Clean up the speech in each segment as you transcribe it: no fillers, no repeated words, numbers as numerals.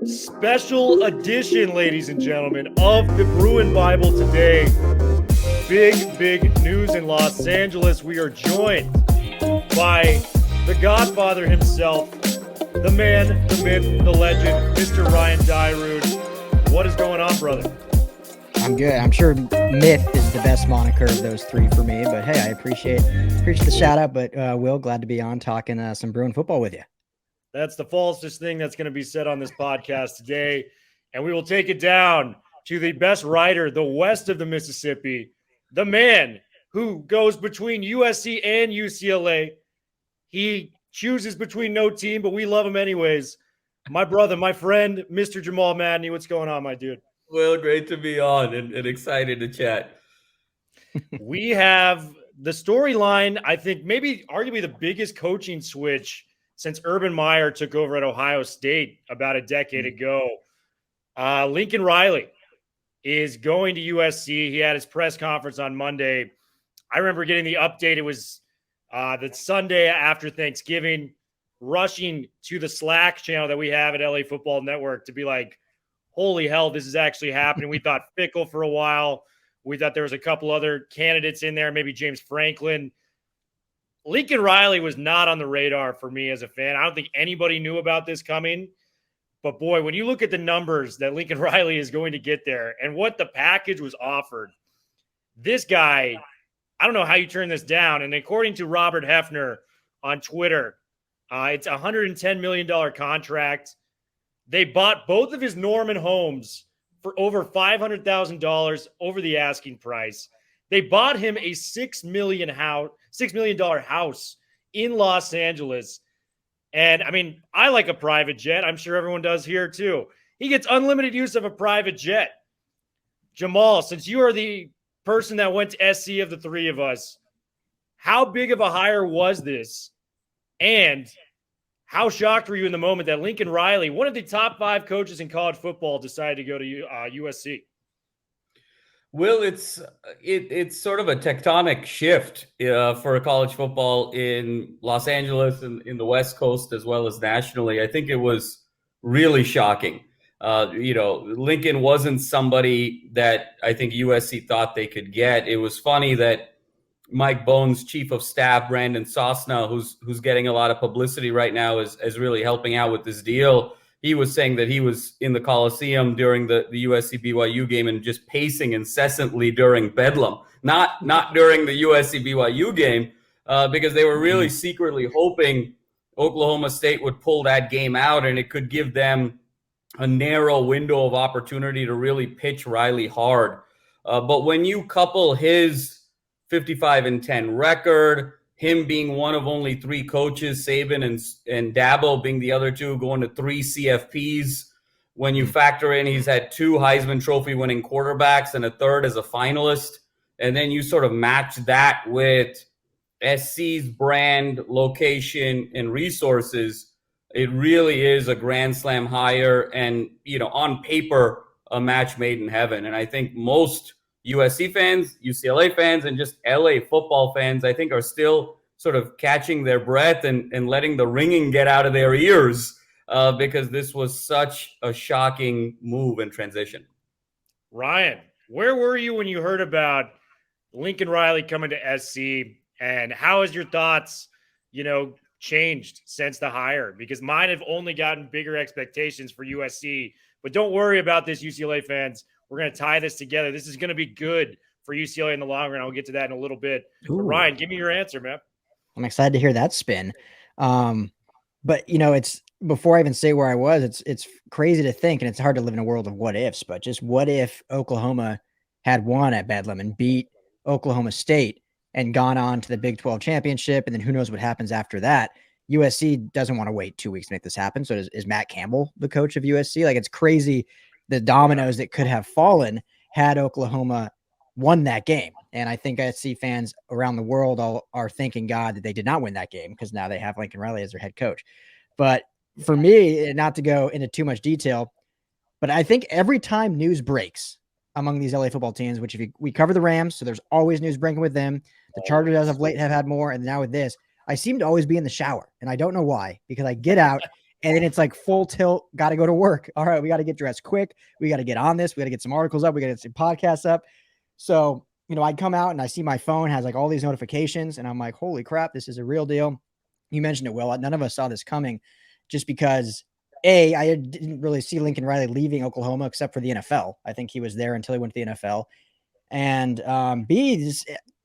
Special edition, ladies and gentlemen, of the Bruin Bible today. Big news in Los Angeles. We are joined by the Godfather himself, the man, the myth, the legend, Mr. Ryan Dyrud. What is going on, brother? I'm good. I'm sure myth is the best moniker of those three for me, but hey, I appreciate the shout out. But Will, glad to be on talking some Bruin football with you. That's the falsest thing that's going to be said on this podcast today. And we will take it down to the best writer, the west of the Mississippi, the man who goes between USC and UCLA. He chooses between no team, but we love him anyways. My brother, my friend, Mr. Jamal Madni. What's going on, my dude? Well, great to be on and excited to chat. We have the storyline, I think, maybe arguably the biggest coaching switch since Urban Meyer took over at Ohio State about a decade ago. Lincoln Riley is going to USC. He had his press conference on Monday. I remember getting the update. It was the Sunday after Thanksgiving, rushing to the Slack channel that we have at LA Football Network to be like, holy hell, this is actually happening. We thought Fickle for a while. We thought there was a couple other candidates in there, maybe James Franklin. Lincoln Riley was not on the radar for me as a fan. I don't think anybody knew about this coming. But, boy, when you look at the numbers that Lincoln Riley is going to get there and what the package was offered, this guy, I don't know how you turn this down. And according to Robert Hefner on Twitter, it's a $110 million contract. They bought both of his Norman homes for over $500,000 over the asking price. They bought him a $6 million house in Los Angeles. And, I mean, I like a private jet. I'm sure everyone does here, too. He gets unlimited use of a private jet. Jamal, since you are the person that went to SC of the three of us, how big of a hire was this? And how shocked were you in the moment that Lincoln Riley, one of the top 5 coaches in college football, decided to go to USC? Well, it's sort of a tectonic shift for college football in Los Angeles and in the West Coast as well as nationally. I think it was really shocking. Lincoln wasn't somebody that I think USC thought they could get. It was funny that Mike Bohn's chief of staff, Brandon Sosna, who's getting a lot of publicity right now, is really helping out with this deal. He was saying that he was in the Coliseum during the USC BYU game and just pacing incessantly during Bedlam, not during the USC BYU game, because they were really secretly hoping Oklahoma State would pull that game out and it could give them a narrow window of opportunity to really pitch Riley hard. But when you couple his 55-10 record, him being one of only 3 coaches, Saban and Dabo being the other 2, going to 3 CFPs. When you factor in he's had 2 Heisman Trophy winning quarterbacks and a third as a finalist, and then you sort of match that with SC's brand, location, and resources, it really is a grand slam hire and, on paper, a match made in heaven. And I think most USC fans, UCLA fans, and just LA football fans, I think, are still sort of catching their breath and letting the ringing get out of their ears because this was such a shocking move and transition. Ryan, where were you when you heard about Lincoln Riley coming to SC, and how has your thoughts, changed since the hire? Because mine have only gotten bigger expectations for USC, but don't worry about this, UCLA fans. We're going to tie this together. This is going to be good for UCLA in the long run. I'll get to that in a little bit. But Ryan, give me your answer, man. I'm excited to hear that spin. But, it's before I even say where I was, it's crazy to think, and it's hard to live in a world of what ifs, but just what if Oklahoma had won at Bedlam and beat Oklahoma State and gone on to the Big 12 championship, and then who knows what happens after that. USC doesn't want to wait 2 weeks to make this happen. So is Matt Campbell the coach of USC? Like, it's crazy the dominoes that could have fallen had Oklahoma won that game. And I think SC fans around the world all are thanking God that they did not win that game, because now they have Lincoln Riley as their head coach. But for me, not to go into too much detail, but I think every time news breaks among these LA football teams, which we cover the Rams, so there's always news breaking with them. The Chargers as of late have had more, and now with this, I seem to always be in the shower, and I don't know why, because I get out and then it's like full tilt, got to go to work. All right, we got to get dressed quick. We got to get on this. We got to get some articles up. We got to get some podcasts up. So, I'd come out and I see my phone has like all these notifications, and I'm like, holy crap, this is a real deal. You mentioned it, Will. None of us saw this coming, just because I didn't really see Lincoln Riley leaving Oklahoma except for the NFL. I think he was there until he went to the NFL. And B,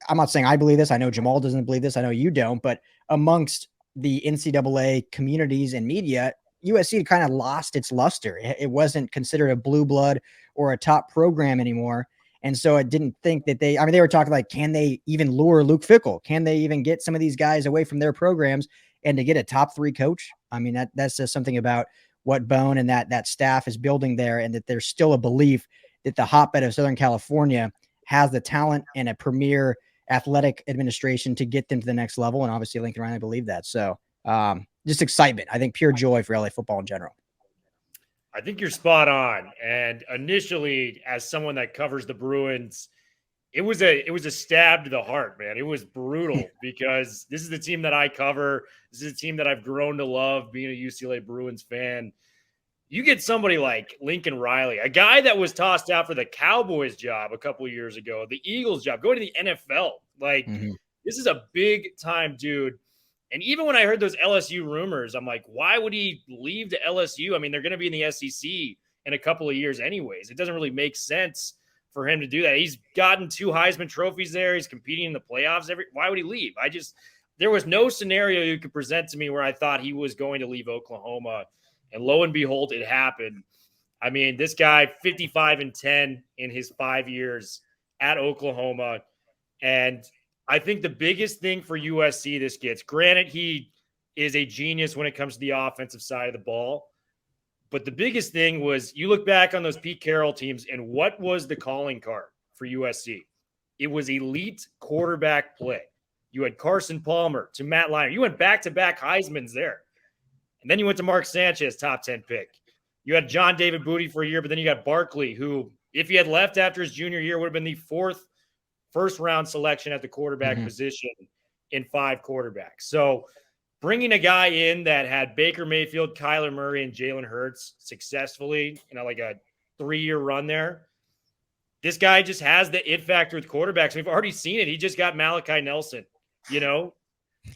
I'm not saying I believe this. I know Jamal doesn't believe this. I know you don't. But amongst the NCAA communities and media, USC kind of lost its luster. It wasn't considered a blue blood or a top program anymore. And so it didn't think that they were talking like, can they even lure Luke Fickell? Can they even get some of these guys away from their programs and to get a top 3 coach? I mean, that says something about what Bone and that staff is building there, and that there's still a belief that the hotbed of Southern California has the talent and a premier athletic administration to get them to the next level. And obviously Lincoln Riley believed that. So just excitement. I think pure joy for LA football in general. I think you're spot on. And initially, as someone that covers the Bruins, it was a stab to the heart, man. It was brutal because this is the team that I cover. This is a team that I've grown to love, being a UCLA Bruins fan. You get somebody like Lincoln Riley, a guy that was tossed out for the Cowboys job a couple of years ago, the Eagles job, going to the NFL. Like, This is a big time dude. And even when I heard those LSU rumors, I'm like, why would he leave to LSU? I mean, they're going to be in the SEC in a couple of years anyways. It doesn't really make sense for him to do that. He's gotten 2 Heisman trophies there. He's competing in the playoffs. Why would he leave? There was no scenario you could present to me where I thought he was going to leave Oklahoma. And lo and behold, it happened. I mean, this guy, 55-10 in his 5 years at Oklahoma. And I think the biggest thing for USC this gets, granted, he is a genius when it comes to the offensive side of the ball. But the biggest thing was, you look back on those Pete Carroll teams, and what was the calling card for USC? It was elite quarterback play. You had Carson Palmer to Matt Leinart. You went back-to-back Heismans there. And then you went to Mark Sanchez, top 10 pick. You had John David Booty for a year, but then you got Barkley, who, if he had left after his junior year, would have been the 4th first-round selection at the quarterback position in 5 quarterbacks. So bringing a guy in that had Baker Mayfield, Kyler Murray, and Jalen Hurts successfully, like a 3-year run there, this guy just has the it factor with quarterbacks. We've already seen it. He just got Malachi Nelson,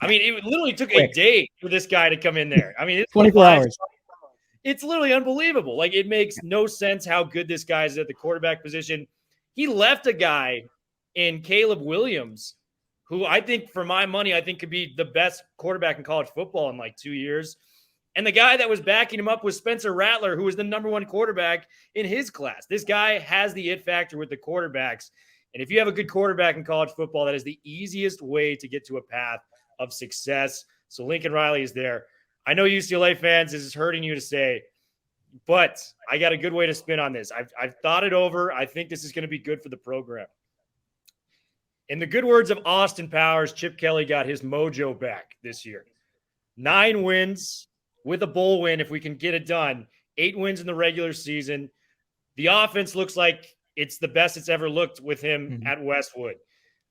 I mean, it literally took a day for this guy to come in there. I mean, it's 24 hours. It's literally unbelievable. Like, it makes no sense how good this guy is at the quarterback position. He left a guy in Caleb Williams, who I think, for my money, I think could be the best quarterback in college football in like 2 years. And the guy that was backing him up was Spencer Rattler, who was the number 1 quarterback in his class. This guy has the it factor with the quarterbacks. And if you have a good quarterback in college football, that is the easiest way to get to a path of success. So Lincoln Riley is there. I know UCLA fans, this is hurting you to say, but I got a good way to spin on this. I've thought it over. I think this is going to be good for the program. In the good words of Austin Powers, Chip Kelly got his mojo back this year. 9 wins with a bowl win if we can get it done. 8 wins in the regular season. The offense looks like it's the best it's ever looked with him at Westwood.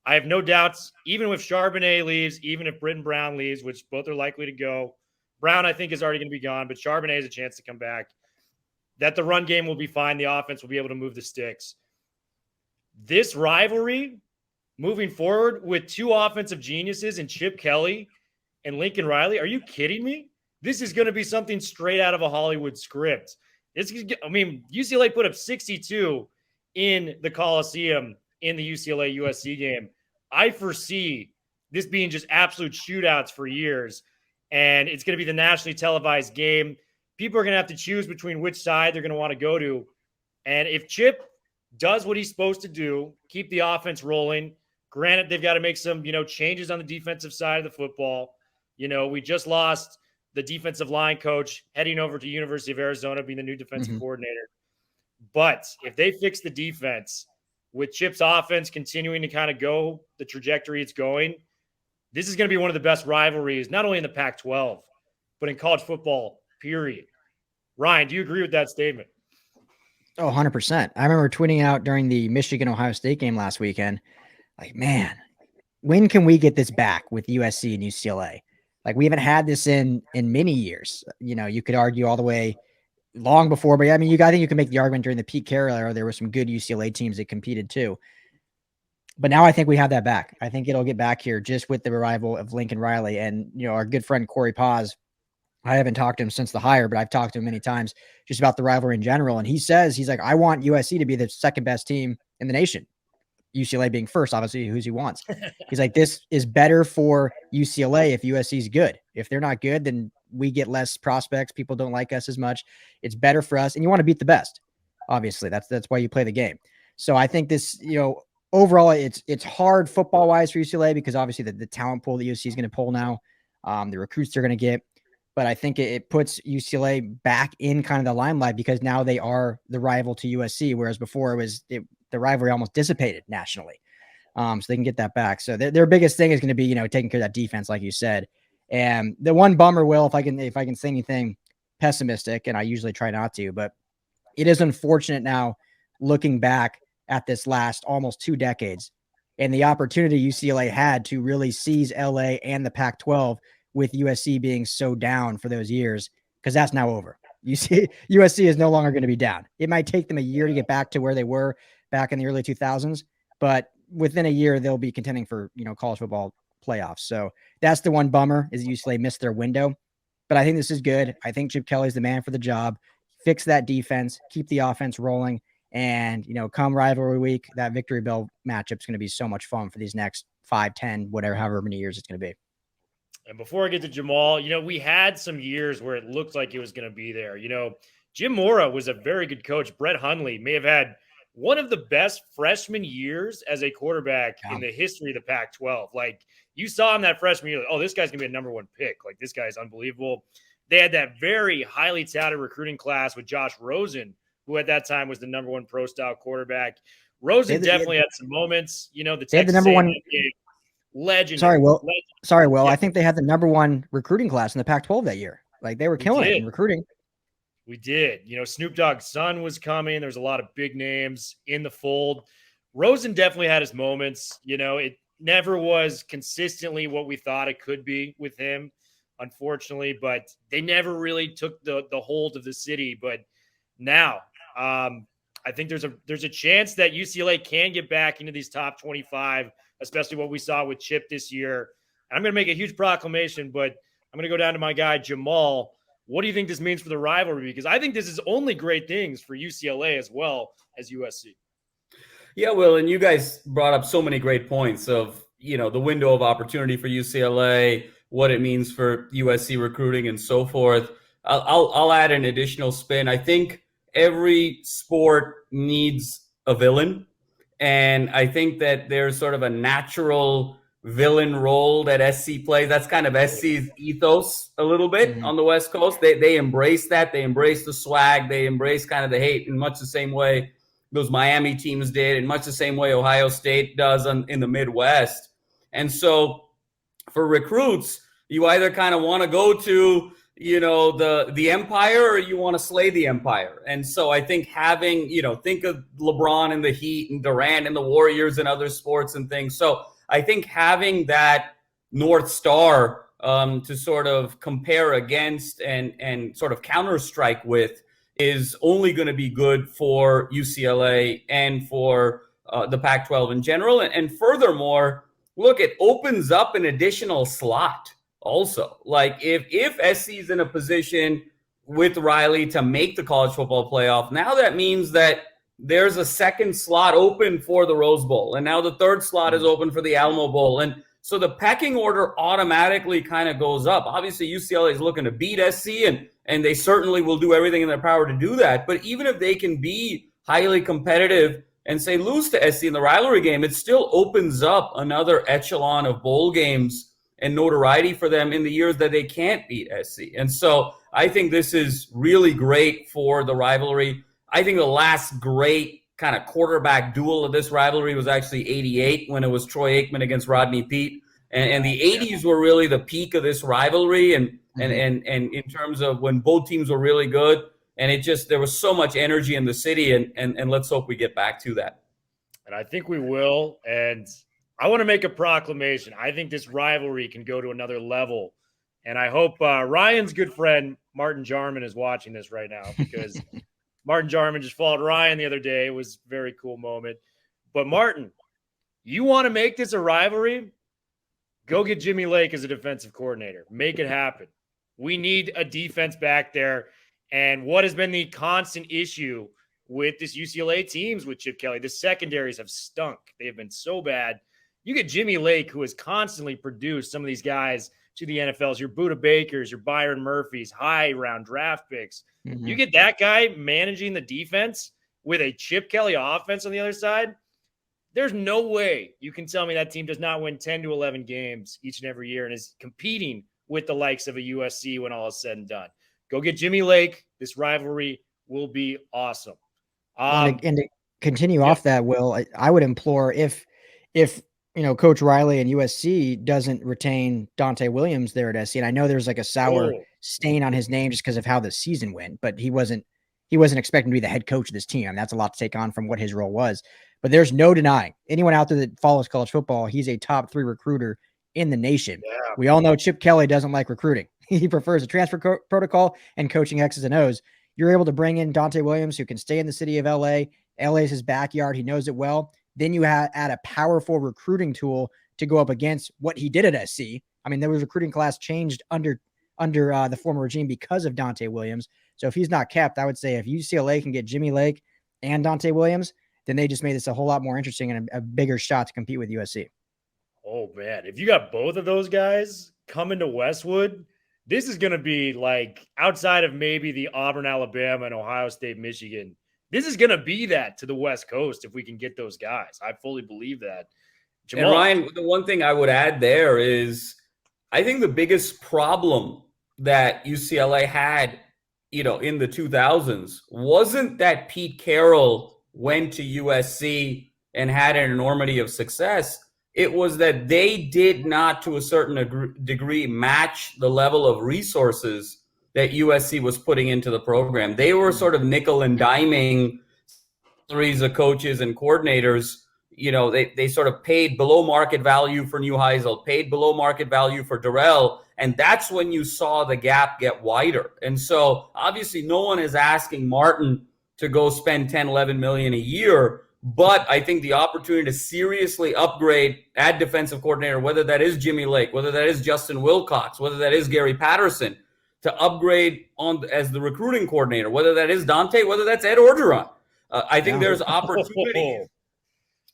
I have no doubts, even if Charbonnet leaves, even if Britton Brown leaves, which both are likely to go. Brown, I think, is already going to be gone, but Charbonnet has a chance to come back. That the run game will be fine. The offense will be able to move the sticks. This rivalry, moving forward with 2 offensive geniuses in Chip Kelly and Lincoln Riley, are you kidding me? This is going to be something straight out of a Hollywood script. UCLA put up 62 in the Coliseum in the UCLA USC game. I foresee this being just absolute shootouts for years, and it's going to be the nationally televised game. People are going to have to choose between which side they're going to want to go to. And if Chip does what he's supposed to do, keep the offense rolling, granted, they've got to make some, changes on the defensive side of the football. We just lost the defensive line coach heading over to University of Arizona, being the new defensive coordinator. But if they fix the defense, with Chip's offense continuing to kind of go the trajectory it's going, this is going to be one of the best rivalries, not only in the Pac-12, but in college football, period. Ryan, do you agree with that statement? Oh, 100%. I remember tweeting out during the Michigan-Ohio State game last weekend, like, man, when can we get this back with USC and UCLA? Like, we haven't had this in many years. You know, you could argue all the way long before, but I mean, I think you can make the argument during the Pete Carroll era, there were some good UCLA teams that competed too. But now I think we have that back. I think it'll get back here just with the arrival of Lincoln Riley and, you know, our good friend Corey Paz. I haven't talked to him since the hire, but I've talked to him many times just about the rivalry in general. And he says, he's like, I want USC to be the second best team in the nation. UCLA being first, obviously, who's he wants. He's like, this is better for UCLA if USC is good. If they're not good, then we get less prospects. People don't like us as much. It's better for us. And you want to beat the best. Obviously, that's why you play the game. So I think this, you know, overall, it's hard football wise for UCLA because obviously the talent pool that USC is going to pull now, the recruits they're going to get. But I think it puts UCLA back in kind of the limelight because now they are the rival to USC, whereas before the rivalry almost dissipated nationally. So they can get that back. So their biggest thing is going to be, you know, taking care of that defense, like you said. And the one bummer, Will, if I can say anything pessimistic, and I usually try not to, but it is unfortunate now looking back at this last almost 2 decades and the opportunity UCLA had to really seize LA and the Pac-12 with USC being so down for those years, because that's now over. USC is no longer going to be down. It might take them a year to get back to where they were back in the early 2000s, but within a year they'll be contending for, you know, college football playoffs. So that's the one bummer is UCLA missed their window, but I think this is good. I think Chip Kelly's the man for the job. Fix that defense, keep the offense rolling, and, you know, come rivalry week, that Victory Bell matchup is going to be so much fun for these next 5, 10, whatever, however many years it's going to be. And before I get to Jamal, you know, we had some years where it looked like it was going to be there. You know, Jim Mora was a very good coach. Brett Hundley may have had one of the best freshman years as a quarterback in the history of the Pac-12. Like, you saw him that freshman year, like, oh, this guy's going to be a number one pick. Like, this guy's unbelievable. They had that very highly touted recruiting class with Josh Rosen, who at that time was the number one pro-style quarterback. Rosen definitely had some moments. You know, the Texas number one legend. Sorry, Will. Yeah. I think they had the number one recruiting class in the Pac-12 that year. Like, they were killing it in recruiting. We did. You know, Snoop Dogg's son was coming. There's a lot of big names in the fold. Rosen definitely had his moments. You know, it never was consistently what we thought it could be with him, unfortunately, but they never really took the hold of the city. But now, I think there's a chance that UCLA can get back into these top 25, especially what we saw with Chip this year. And I'm going to make a huge proclamation, but I'm going to go down to my guy, Jamal. What do you think this means for the rivalry? Because I think this is only great things for UCLA as well as USC. Yeah, Will, and you guys brought up so many great points of, you know, the window of opportunity for UCLA, what it means for USC recruiting and so forth. I'll add an additional spin. I think every sport needs a villain. And I think that there's sort of a natural villain role that SC plays. That's kind of SC's ethos a little bit on the West Coast. They embrace that. They embrace the swag. They embrace kind of the hate in much the same way those Miami teams did, in much the same way Ohio State does in the Midwest. And so for recruits, you either kind of want to go to, you know, the empire, or you want to slay the empire. And so I think having, you know, think of LeBron and the Heat and Durant and the Warriors and other sports and things. So I think having that North Star to sort of compare against and sort of counter-strike with is only going to be good for UCLA and for the Pac-12 in general. And furthermore, look, it opens up an additional slot also. Like, if SC is in a position with Riley to make the college football playoff, now that means that there's a second slot open for the Rose Bowl. And now the third slot is open for the Alamo Bowl. And so the pecking order automatically kind of goes up. Obviously, UCLA is looking to beat SC, and they certainly will do everything in their power to do that. But even if they can be highly competitive and say lose to SC in the rivalry game, it still opens up another echelon of bowl games and notoriety for them in the years that they can't beat SC. And so I think this is really great for the rivalry. I think the last great kind of quarterback duel of this rivalry was actually 88 when it was Troy Aikman against Rodney Peete. And the 80s were really the peak of this rivalry and in terms of when both teams were really good. And it just, there was so much energy in the city, and let's hope we get back to that. And I think we will. And I want to make a proclamation. I think this rivalry can go to another level. And I hope Ryan's good friend, Martin Jarman, is watching this right now, because Martin Jarman just followed Ryan the other day. It was a very cool moment. But Martin, you want to make this a rivalry? Go get Jimmy Lake as a defensive coordinator. Make it happen. We need a defense back there. And what has been the constant issue with this UCLA teams with Chip Kelly, the secondaries have stunk. They have been so bad. You get Jimmy Lake, who has constantly produced some of these guys to the NFLs, your Buda Bakers, your Byron Murphys, high round draft picks. Mm-hmm. You get that guy managing the defense with a Chip Kelly offense on the other side. There's no way you can tell me that team does not win 10 to 11 games each and every year and is competing with the likes of a USC when all is said and done. Go get Jimmy Lake. This rivalry will be awesome. And to continue off that, Will, I would implore if Coach Riley and USC doesn't retain Dante Williams there at SC, and I know there's like a sour stain on his name just because of how the season went, but he wasn't expecting to be the head coach of this team. I mean, that's a lot to take on from what his role was. But there's no denying anyone out there that follows college football, he's a top 3 recruiter in the nation. Yeah. We all know Chip Kelly doesn't like recruiting. He prefers a transfer protocol and coaching X's and O's. You're able to bring in Dante Williams, who can stay in the city of LA. LA is his backyard. He knows it well. Then you add a powerful recruiting tool to go up against what he did at SC. I mean, there was a recruiting class changed under the former regime because of Dante Williams. So if he's not kept, I would say if UCLA can get Jimmy Lake and Dante Williams, then they just made this a whole lot more interesting and a bigger shot to compete with USC. Oh, man. If you got both of those guys coming to Westwood, this is going to be like outside of maybe the Auburn, Alabama, and Ohio State, Michigan. This is going to be that to the West Coast if we can get those guys. I fully believe that. Jamal. And Ryan, the one thing I would add there is I think the biggest problem that UCLA had, in the 2000s wasn't that Pete Carroll went to USC and had an enormity of success. It was that they did not, to a certain degree, match the level of resources that USC was putting into the program. They were sort of nickel and diming salaries of coaches and coordinators. They sort of paid below market value for Neuheisel, paid below market value for Darrell, and that's when you saw the gap get wider. And so obviously no one is asking Martin to go spend 10, 11 million a year. But I think the opportunity to seriously upgrade at defensive coordinator, whether that is Jimmy Lake, whether that is Justin Wilcox, whether that is Gary Patterson, to upgrade on as the recruiting coordinator, whether that is Dante, whether that's Ed Orgeron. I think there's opportunities.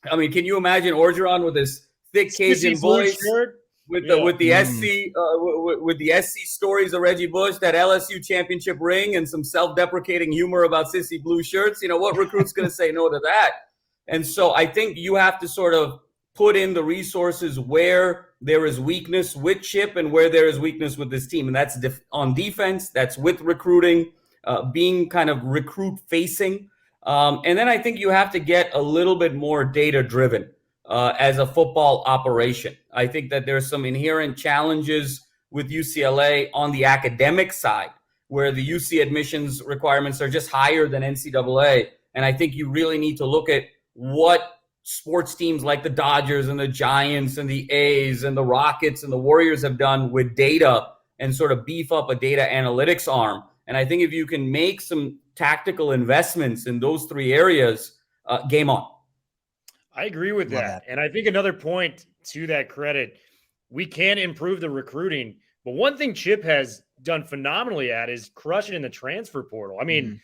I mean, can you imagine Orgeron with his thick Cajun voice, with the SC stories of Reggie Bush, that LSU championship ring, and some self-deprecating humor about sissy blue shirts? What recruit's going to say no to that? And so I think you have to sort of put in the resources where there is weakness with Chip and where there is weakness with this team. And that's on defense, that's with recruiting, being kind of recruit-facing. And then I think you have to get a little bit more data-driven as a football operation. I think that there's some inherent challenges with UCLA on the academic side, where the UC admissions requirements are just higher than NCAA. And I think you really need to look at what sports teams like the Dodgers and the Giants and the A's and the Rockets and the Warriors have done with data and sort of beef up a data analytics arm. And I think if you can make some tactical investments in those 3 areas, game on. I agree with that. And I think another point to that credit, we can improve the recruiting. But one thing Chip has done phenomenally at is crushing in the transfer portal. I mean,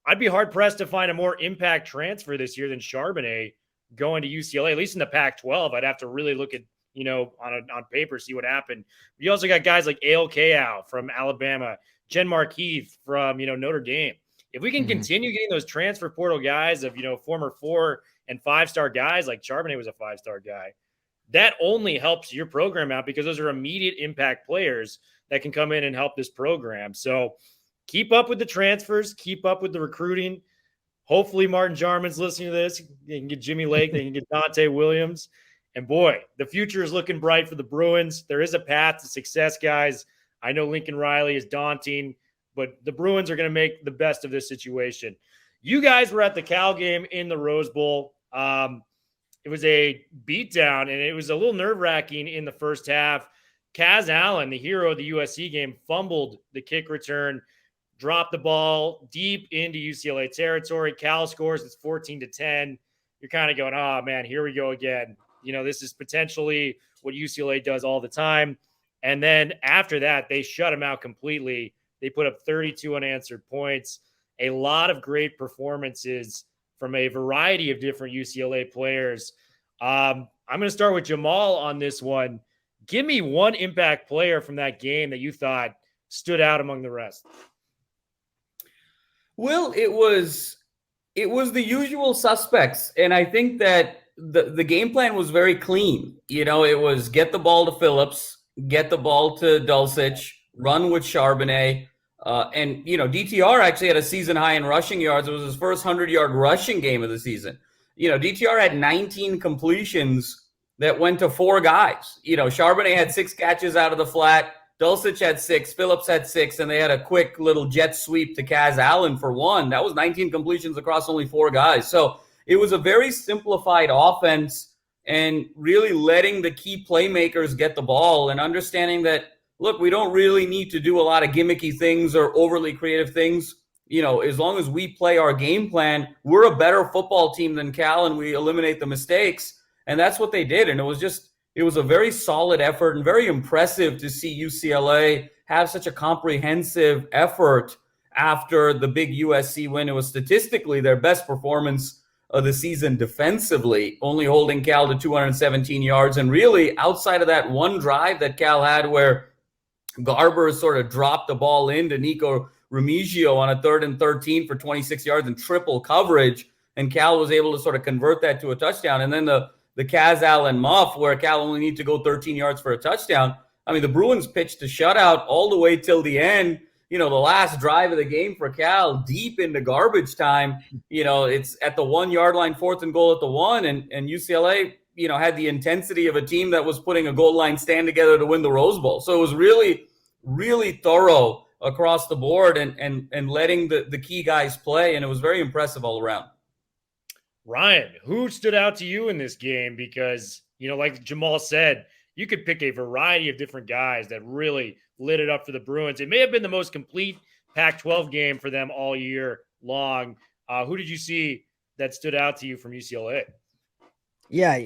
I'd be hard-pressed to find a more impact transfer this year than Charbonnet going to UCLA, at least in the Pac-12. I'd have to really look at, on paper, see what happened. You also got guys like A.L. Kao from Alabama, Jen Markeith from, Notre Dame. If we can continue getting those transfer portal guys of, former 4- and 5-star guys, like Charbonnet was a 5-star guy, that only helps your program out because those are immediate impact players that can come in and help this program. So keep up with the transfers, keep up with the recruiting. Hopefully Martin Jarman's listening to this. They can get Jimmy Lake, they can get Dante Williams. And boy, the future is looking bright for the Bruins. There is a path to success, guys. I know Lincoln Riley is daunting, but the Bruins are going to make the best of this situation. You guys were at the Cal game in the Rose Bowl. it was a beatdown, and it was a little nerve-wracking in the first half. Kaz Allen, the hero of the USC game, fumbled the kick return, dropped the ball deep into UCLA territory. Cal scores. It's 14-10. You're kind of going, oh, man, here we go again. This is potentially what UCLA does all the time. And then after that, they shut them out completely. They put up 32 unanswered points. A lot of great performances from a variety of different UCLA players. I'm going to start with Jamal on this one. Give me one impact player from that game that you thought stood out among the rest. Well, it was the usual suspects, and I think that the game plan was very clean. It was get the ball to Phillips, get the ball to Dulcich, run with Charbonnet, and DTR actually had a season high in rushing yards. It was his first 100-yard rushing game of the season. DTR had 19 completions that went to 4 guys. Charbonnet had 6 catches out of the flat. Dulcich had 6, Phillips had 6, and they had a quick little jet sweep to Kaz Allen for 1. That was 19 completions across only 4 guys. So it was a very simplified offense, and really letting the key playmakers get the ball and understanding that, look, we don't really need to do a lot of gimmicky things or overly creative things. As long as we play our game plan, we're a better football team than Cal, and we eliminate the mistakes. And that's what they did. And it was a very solid effort and very impressive to see UCLA have such a comprehensive effort after the big USC win. It was statistically their best performance of the season defensively, only holding Cal to 217 yards. And really, outside of that one drive that Cal had where Garber sort of dropped the ball into Nico Remigio on a 3rd and 13 for 26 yards and triple coverage, and Cal was able to sort of convert that to a touchdown. And then the Kaz Allen muff where Cal only need to go 13 yards for a touchdown. I mean, the Bruins pitched a shutout all the way till the end. The last drive of the game for Cal, deep into garbage time. It's at the 1-yard line, 4th and goal at the 1, and UCLA, had the intensity of a team that was putting a goal line stand together to win the Rose Bowl. So it was really, really thorough across the board and letting the key guys play, and it was very impressive all around. Ryan, who stood out to you in this game? Because, like Jamal said, you could pick a variety of different guys that really lit it up for the Bruins. It may have been the most complete Pac-12 game for them all year long. Who did you see that stood out to you from UCLA? Yeah,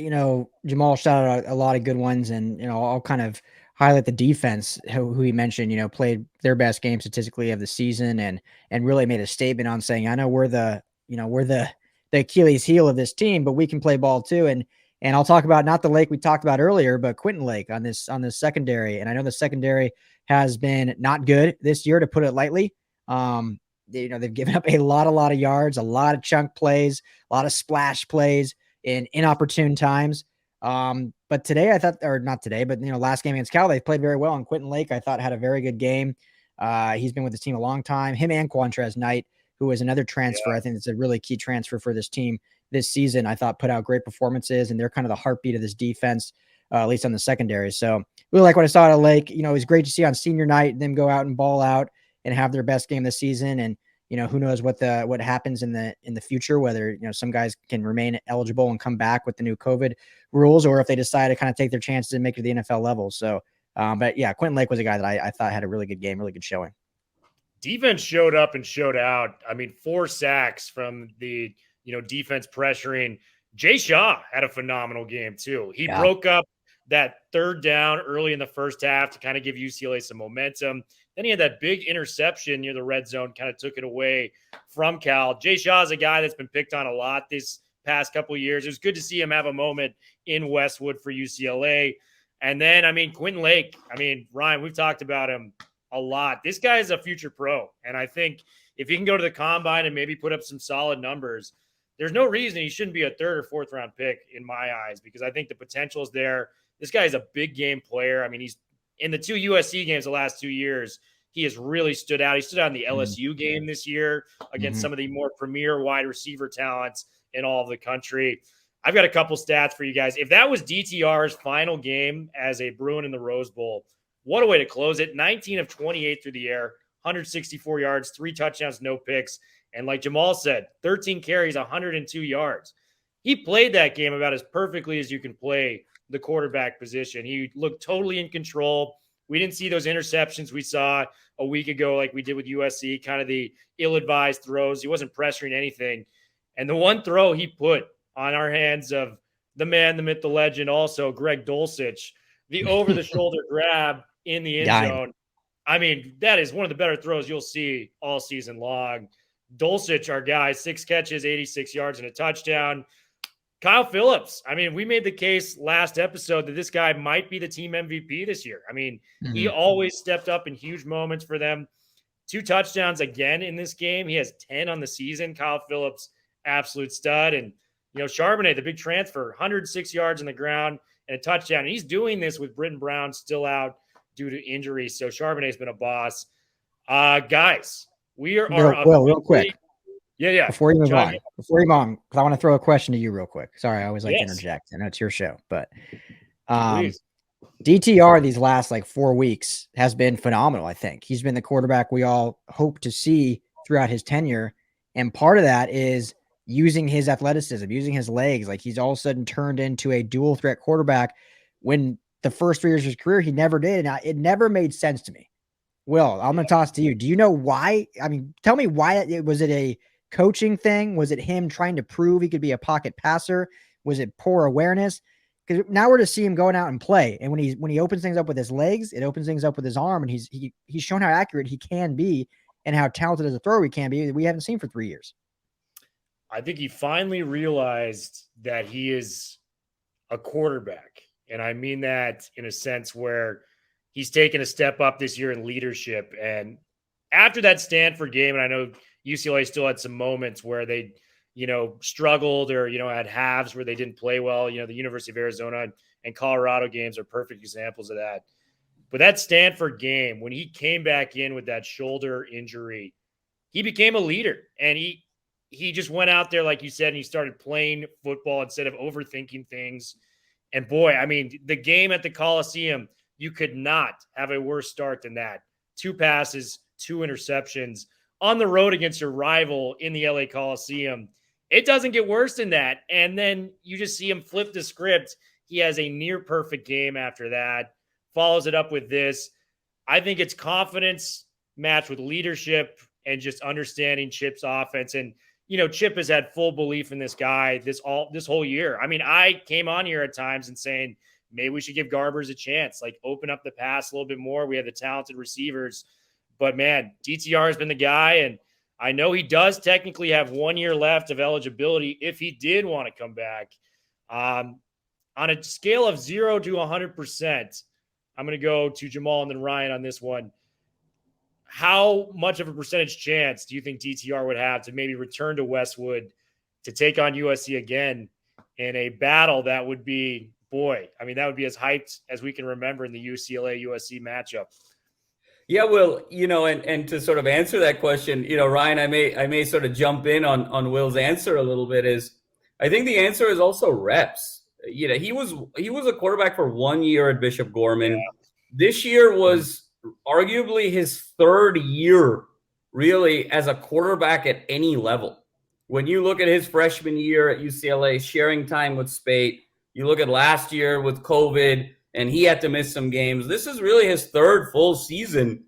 Jamal shouted out a lot of good ones, and I'll kind of highlight the defense who he mentioned. Played their best game statistically of the season, and really made a statement on saying, I know we're the Achilles heel of this team, but we can play ball too. And I'll talk about not the Lake we talked about earlier, but Quentin Lake on this secondary. And I know the secondary has been not good this year, to put it lightly. They've given up a lot of yards, a lot of chunk plays, a lot of splash plays in inopportune times. But today I thought, or not today, but last game against Cal, they played very well. And Quentin Lake, I thought, had a very good game. He's been with the team a long time. Him and Quantrez Knight, who is another transfer. Yeah. I think it's a really key transfer for this team this season. I thought put out great performances, and they're kind of the heartbeat of this defense, at least on the secondary. So really like what I saw out of Lake. It was great to see on senior night them go out and ball out and have their best game this season. And who knows what happens in the future, whether some guys can remain eligible and come back with the new COVID rules, or if they decide to kind of take their chances and make it to the NFL level. So, but yeah, Quentin Lake was a guy that I thought had a really good game, really good showing. Defense showed up and showed out. I mean, 4 sacks from the, defense pressuring. Jay Shaw had a phenomenal game too. He broke up that 3rd down early in the first half to kind of give UCLA some momentum. Then he had that big interception near the red zone, kind of took it away from Cal. Jay Shaw is a guy that's been picked on a lot this past couple of years. It was good to see him have a moment in Westwood for UCLA. And then, Quentin Lake, Ryan, we've talked about him a lot. This guy is a future pro. And I think if he can go to the combine and maybe put up some solid numbers, there's no reason he shouldn't be a 3rd or 4th round pick in my eyes, because I think the potential is there. This guy is a big game player. He's in the 2 USC games the last 2 years. He has really stood out. He stood out in the LSU game this year against some of the more premier wide receiver talents in all of the country. I've got a couple stats for you guys. If that was DTR's final game as a Bruin in the Rose Bowl, what a way to close it. 19 of 28 through the air, 164 yards, 3 touchdowns, no picks. And like Jamal said, 13 carries, 102 yards. he played that game about as perfectly as you can play the quarterback position. He looked totally in control. We didn't see those interceptions we saw a week ago, like we did with USC, kind of the ill-advised throws. He wasn't pressuring anything. And the one throw he put on our hands of the man, the myth, the legend, also Greg Dulcich, the over-the-shoulder grab in the end zone. I mean, that is one of the better throws you'll see all season long. Dulcich, our guy, 6 catches, 86 yards, and a touchdown. Kyle Phillips. I mean, we made the case last episode that this guy might be the team MVP this year. I mean, he always stepped up in huge moments for them. 2 touchdowns again in this game. He has 10 on the season. Kyle Phillips, absolute stud. And, Charbonnet, the big transfer, 106 yards on the ground and a touchdown. And he's doing this with Britton Brown still out due to injury. So Charbonnet's been a boss. Guys, we are real quick. Yeah. Before you move on, because I want to throw a question to you real quick. Sorry, I always like to interject. I know it's your show, but DTR these last 4 weeks has been phenomenal. I think he's been the quarterback we all hope to see throughout his tenure, and part of that is using his athleticism, using his legs. He's all of a sudden turned into a dual threat quarterback when the first 3 years of his career he never did, and it never made sense to me. Will, I'm going to toss to you. Do you know why? I mean, tell me why. Was it a coaching thing? Was it him trying to prove he could be a pocket passer? Was it poor awareness? Because now we're to see him going out and play. And when he opens things up with his legs, it opens things up with his arm. And he's shown how accurate he can be and how talented as a thrower he can be that we haven't seen for 3 years. I think he finally realized that he is a quarterback. And I mean that in a sense where he's taken a step up this year in leadership. And after that Stanford game, and I know UCLA still had some moments where they, struggled or, had halves where they didn't play well. The University of Arizona and Colorado games are perfect examples of that. But that Stanford game, when he came back in with that shoulder injury, he became a leader. And he just went out there, like you said, and he started playing football instead of overthinking things. And boy, I mean, the game at the Coliseum, you could not have a worse start than that. 2 passes, 2 interceptions on the road against your rival in the LA Coliseum. It doesn't get worse than that. And then you just see him flip the script. He has a near perfect game after that, follows it up with this. I think it's confidence matched with leadership and just understanding Chip's offense. And, Chip has had full belief in this guy this whole year. I mean, I came on here at times and saying, maybe we should give Garbers a chance, open up the pass a little bit more. We have the talented receivers. But, man, DTR has been the guy, and I know he does technically have 1 year left of eligibility if he did want to come back. On a scale of 0 to 100%, I'm going to go to Jamal and then Ryan on this one. How much of a percentage chance do you think DTR would have to maybe return to Westwood to take on USC again in a battle that would be, that would be as hyped as we can remember in the UCLA-USC matchup? Yeah, well, and to sort of answer that question, Ryan, I may sort of jump in on Will's answer a little bit. Is I think the answer is also reps. He was a quarterback for 1 year at Bishop Gorman. Yeah. This year was arguably his 3rd year really as a quarterback at any level. When you look at his freshman year at UCLA, sharing time with Spate, you look at last year with COVID, and he had to miss some games. This is really his 3rd full season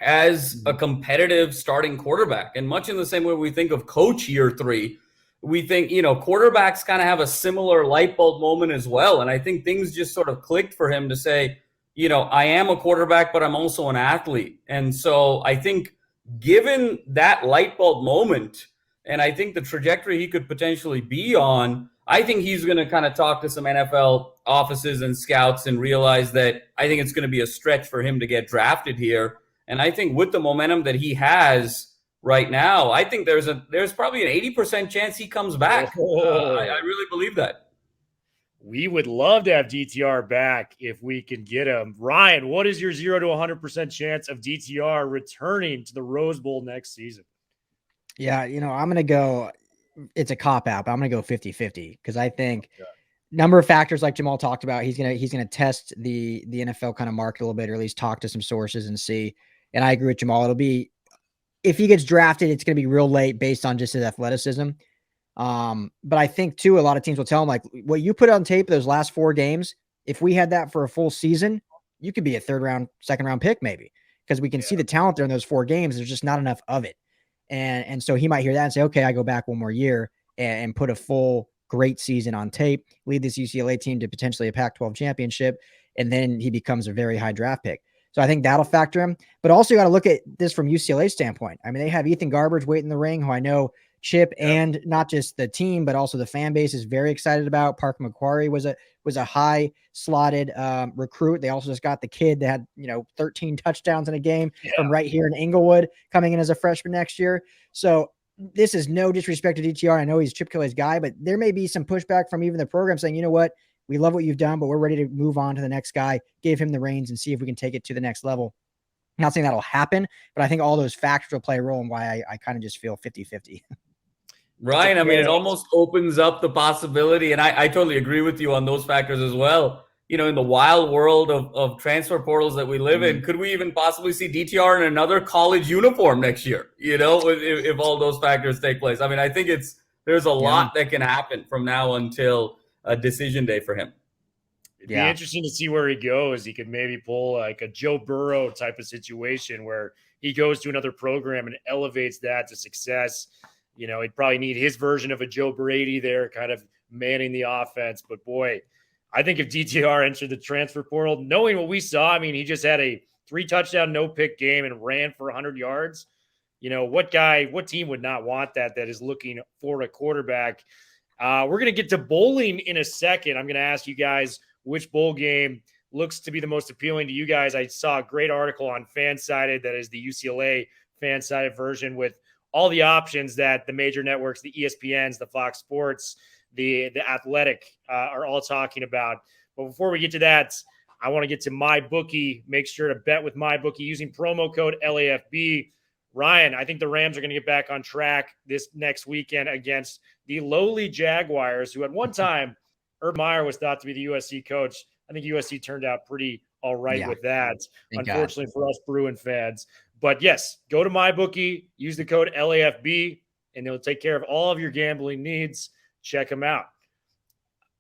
as a competitive starting quarterback. And much in the same way we think of coach year 3, we think, quarterbacks kind of have a similar light bulb moment as well. And I think things just sort of clicked for him to say, I am a quarterback, but I'm also an athlete. And so I think given that light bulb moment, and I think the trajectory he could potentially be on, I think he's going to kind of talk to some NFL offices and scouts and realize that I think it's going to be a stretch for him to get drafted here. And I think with the momentum that he has right now, I think there's probably an 80% chance he comes back. I really believe that. We would love to have DTR back if we can get him. Ryan, what is your 0 to 100% chance of DTR returning to the Rose Bowl next season? Yeah, I'm going to go – it's a cop-out, but I'm going to go 50-50 because I think number of factors like Jamal talked about, he's going to test the NFL kind of market a little bit, or at least talk to some sources and see. And I agree with Jamal. It'll be – if he gets drafted, it's going to be real late based on just his athleticism. But I think too, a lot of teams will tell him like, what you put on tape those last 4 games, if we had that for a full season, you could be a 3rd round, 2nd round pick maybe, because we can see the talent there in those 4 games. There's just not enough of it. And so he might hear that and say, okay, I go back one more year and put a full great season on tape, lead this UCLA team to potentially a Pac-12 championship, and then he becomes a very high draft pick. So I think that'll factor him. But also you got to look at this from UCLA standpoint. I mean, they have Ethan Garbage waiting in the ring, who I know Chip and not just the team, but also the fan base is very excited about. Park McQuarrie was a high slotted recruit. They also just got the kid that had, 13 touchdowns in a game from right here in Inglewood coming in as a freshman next year. So this is no disrespect to DTR. I know he's Chip Kelly's guy, but there may be some pushback from even the program saying, you know what, we love what you've done, but we're ready to move on to the next guy, give him the reins and see if we can take it to the next level. I'm not saying that'll happen, but I think all those factors will play a role in why I kind of just feel 50-50. Ryan, I mean, it almost opens up the possibility, and I totally agree with you on those factors as well. In the wild world of transfer portals that we live in, could we even possibly see DTR in another college uniform next year? If all those factors take place. I mean, I think there's a lot that can happen from now until a decision day for him. It'd be interesting to see where he goes. He could maybe pull like a Joe Burrow type of situation where he goes to another program and elevates that to success. He'd probably need his version of a Joe Brady there, kind of manning the offense. But boy, I think if DTR entered the transfer portal, knowing what we saw, I mean, he just had a 3-touchdown, no-pick game and ran for 100 yards. What team would not want that is looking for a quarterback? We're going to get to bowling in a second. I'm going to ask you guys which bowl game looks to be the most appealing to you guys. I saw a great article on Fansided, that is the UCLA Fansided version, with all the options that the major networks, the ESPNs, the Fox Sports, the Athletic are all talking about. But before we get to that, I want to get to MyBookie. Make sure to bet with MyBookie using promo code LAFB. Ryan, I think the Rams are going to get back on track this next weekend against the lowly Jaguars, who at one time, Urban Meyer was thought to be the USC coach. I think USC turned out pretty all right with that, unfortunately for us Bruin fans. But yes, go to MyBookie, use the code LAFB, and they'll take care of all of your gambling needs. Check them out.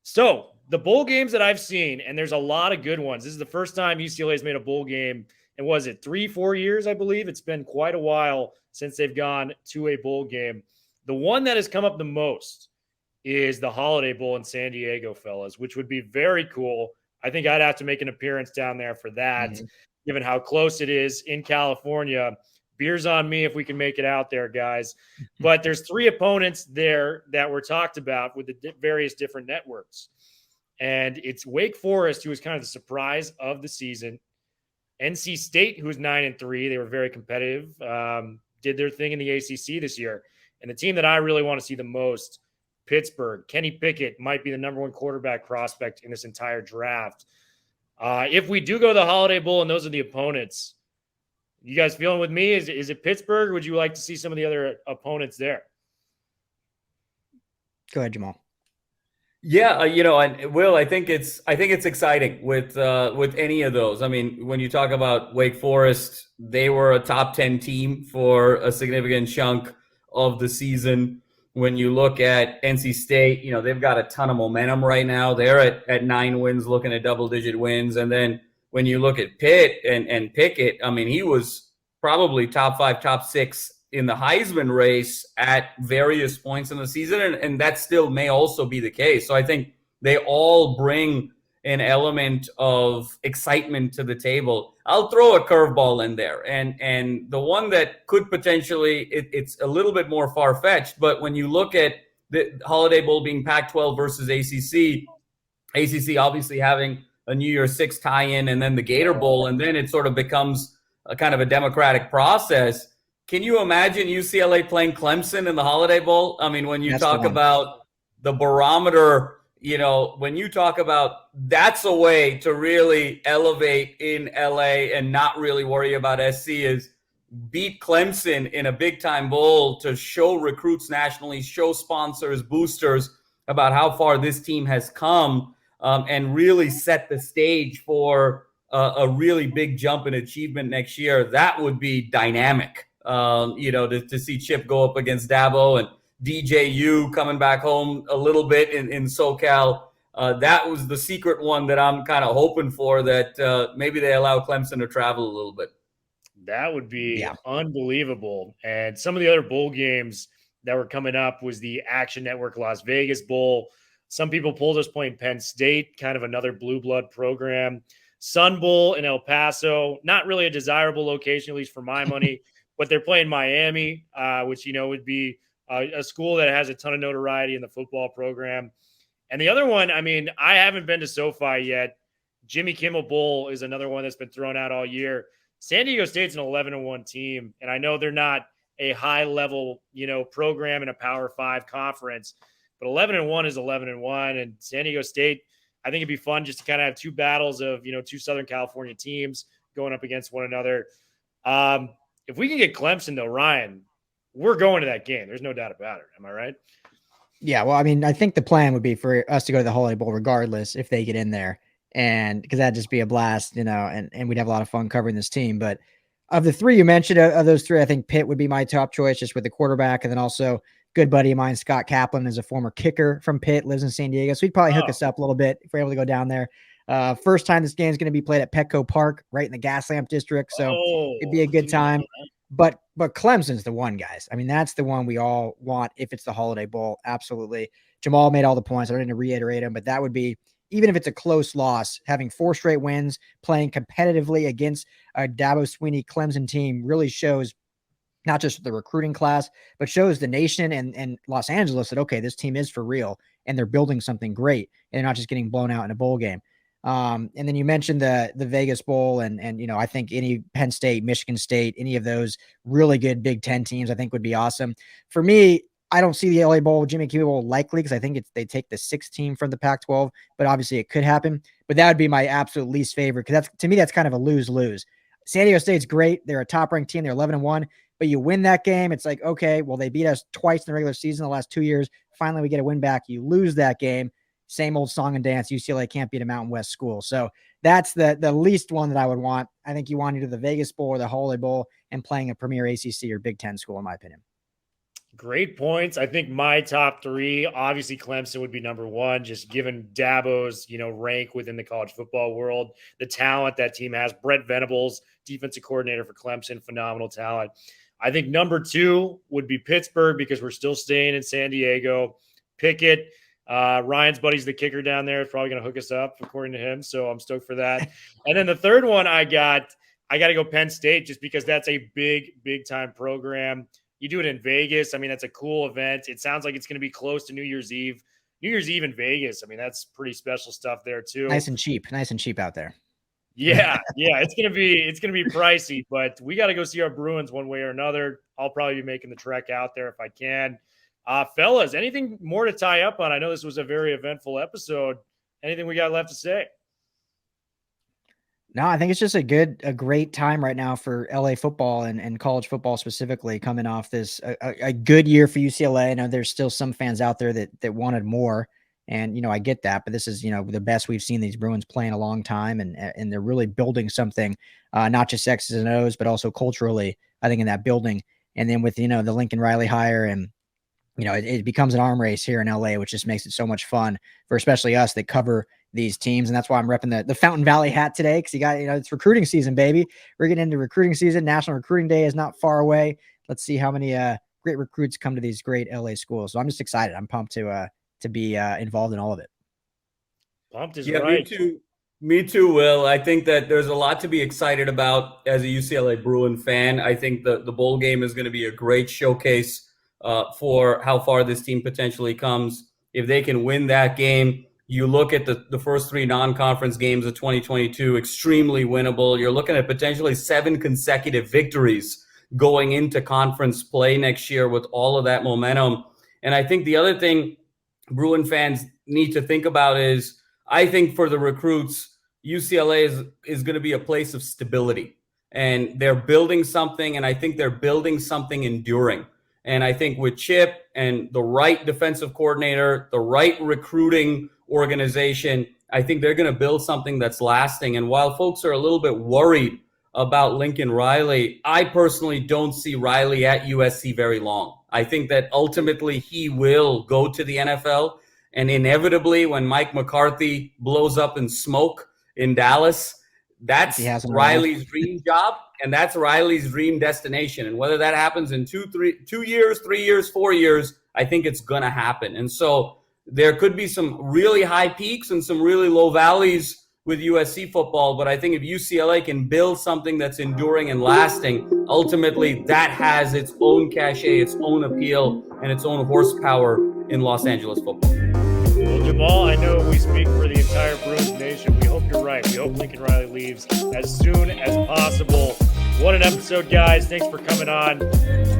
So the bowl games that I've seen, and there's a lot of good ones. This is the first time UCLA has made a bowl game. And was it 3-4 years, I believe? It's been quite a while since they've gone to a bowl game. The one that has come up the most is the Holiday Bowl in San Diego, fellas, which would be very cool. I think I'd have to make an appearance down there for that, given how close it is in California. Beers on me if we can make it out there, guys. But there's 3 opponents there that were talked about with the various different networks. And it's Wake Forest, who was kind of the surprise of the season. NC State, who's 9-3. They were very competitive, did their thing in the ACC this year. And the team that I really want to see the most, Pittsburgh. Kenny Pickett might be the number 1 quarterback prospect in this entire draft. If we do go to the Holiday Bowl and those are the opponents, you guys feeling with me? Is it Pittsburgh? Or would you like to see some of the other opponents there? Go ahead, Jamal. Yeah, and Will, I think it's exciting with any of those. I mean, when you talk about Wake Forest, they were a top 10 team for a significant chunk of the season. When you look at NC State, they've got a ton of momentum right now. They're at 9 wins, looking at double-digit wins. And then when you look at Pitt and Pickett, I mean, he was probably top 5, top 6 in the Heisman race at various points in the season, and that still may also be the case. So I think they all bring an element of excitement to the table. I'll throw a curveball in there, and the one that could potentially, it's a little bit more far-fetched, but when you look at the Holiday Bowl being Pac-12 versus ACC obviously having a New Year's 6 tie-in, and then the Gator Bowl, and then it sort of becomes a kind of a democratic process. Can you imagine UCLA playing Clemson in the Holiday Bowl? I mean, when you talk about the barometer, when you talk about that's a way to really elevate in LA and not really worry about SC, is beat Clemson in a big-time bowl to show recruits nationally, show sponsors, boosters about how far this team has come, and really set the stage for a really big jump in achievement next year. That would be dynamic. To see Chip go up against Dabo and DJU coming back home a little bit in SoCal. That was the secret one that I'm kind of hoping for, that maybe they allow Clemson to travel a little bit. That would be unbelievable. And some of the other bowl games that were coming up was the Action Network Las Vegas Bowl. Some people pulled us playing Penn State, kind of another blue blood program. Sun Bowl in El Paso, not really a desirable location, at least for my money, but they're playing Miami, which, would be a school that has a ton of notoriety in the football program. And the other one, I haven't been to SoFi yet. Jimmy Kimmel Bowl is another one that's been thrown out all year. San Diego State's an 11-1 team, and I know they're not a high-level, program in a Power 5 conference, but 11-1 is 11-1, and San Diego State, I think it'd be fun just to kind of have two battles of, two Southern California teams going up against one another. If we can get Clemson, though, Ryan, we're going to that game. There's no doubt about it. Am I right? Yeah, well, I think the plan would be for us to go to the Holiday Bowl regardless if they get in there. And because that'd just be a blast, and we'd have a lot of fun covering this team. But of the three you mentioned, of those three, I think Pitt would be my top choice just with the quarterback. And then also good buddy of mine, Scott Kaplan, is a former kicker from Pitt, lives in San Diego. So he'd probably hook us up a little bit if we're able to go down there. First time this game is going to be played at Petco Park, right in the Gaslamp district. So it'd be a good time. But Clemson's the one, guys. That's the one we all want if it's the Holiday Bowl. Absolutely. Jamal made all the points. I don't need to reiterate them, but that would be, even if it's a close loss, having 4 straight wins, playing competitively against a Dabo Swinney Clemson team really shows not just the recruiting class, but shows the nation and Los Angeles that, okay, this team is for real and they're building something great and they're not just getting blown out in a bowl game. And then you mentioned the Vegas Bowl and I think any Penn State, Michigan State, any of those really good Big Ten teams, I think would be awesome. For me, I don't see the LA Bowl, Jimmy Kimmel Bowl likely because I think they take the 6th team from the Pac-12, but obviously it could happen. But that would be my absolute least favorite because to me, that's kind of a lose-lose. San Diego State's great. They're a top-ranked team. They're 11-1, but you win that game. It's like, okay, well, they beat us twice in the regular season the last 2 years. Finally, we get a win back. You lose that game. Same old song and dance. UCLA can't beat a Mountain West school. So that's the least one that I would want. I think you want either the Vegas Bowl or the Holiday Bowl and playing a premier ACC or Big Ten school, in my opinion. Great points. I think my top 3, obviously Clemson would be number 1, just given Dabo's, rank within the college football world, the talent that team has. Brett Venables, defensive coordinator for Clemson, phenomenal talent. I think number 2 would be Pittsburgh because we're still staying in San Diego. Pickett, Ryan's buddy's the kicker down there. Is probably going to hook us up according to him. So I'm stoked for that. And then the third one I got to go Penn State just because that's a big time program. You do it in Vegas. That's a cool event. It sounds like it's going to be close to New Year's Eve. New Year's Eve in Vegas. That's pretty special stuff there too. Nice and cheap out there. Yeah. It's going to be pricey, but we got to go see our Bruins one way or another. I'll probably be making the trek out there if I can. Fellas, anything more to tie up on? I know this was a very eventful episode. Anything we got left to say? No, I think it's just a great time right now for LA football and college football specifically, coming off this a good year for UCLA. I know there's still some fans out there that wanted more, and I get that, but this is the best we've seen these Bruins play in a long time, and they're really building something, not just X's and O's, but also culturally, I think, in that building. And then with the Lincoln Riley hire, and it becomes an arm race here in LA, which just makes it so much fun for especially us that cover these teams. And that's why I'm repping the Fountain Valley hat today. Cause you got, it's recruiting season, baby. We're getting into recruiting season. National Recruiting Day is not far away. Let's see how many great recruits come to these great LA schools. So I'm just excited. I'm pumped to be involved in all of it. Pumped is right. Me too, Will. I think that there's a lot to be excited about as a UCLA Bruin fan. I think the bowl game is going to be a great showcase for how far this team potentially comes. If they can win that game, you look at the first 3 non-conference games of 2022, extremely winnable. You're looking at potentially 7 consecutive victories going into conference play next year with all of that momentum. And I think the other thing Bruin fans need to think about is, I think for the recruits, UCLA is going to be a place of stability. And they're building something, and I think they're building something enduring. And I think with Chip and the right defensive coordinator, the right recruiting organization, I think they're going to build something that's lasting. And while folks are a little bit worried about Lincoln Riley. I personally don't see Riley at USC very long. I think that ultimately he will go to the NFL, and inevitably when Mike McCarthy blows up in smoke in Dallas, that's Riley's dream job, and that's Riley's dream destination. And whether that happens in 2 years, 3 years, 4 years, I think it's going to happen. And so there could be some really high peaks and some really low valleys with USC football, but I think if UCLA can build something that's enduring and lasting, ultimately that has its own cachet, its own appeal, and its own horsepower in Los Angeles football. Well, Jamal, I know we speak for the entire Bruins nation. We hope you're right. We hope Lincoln Riley leaves as soon as possible. What an episode, guys. Thanks for coming on.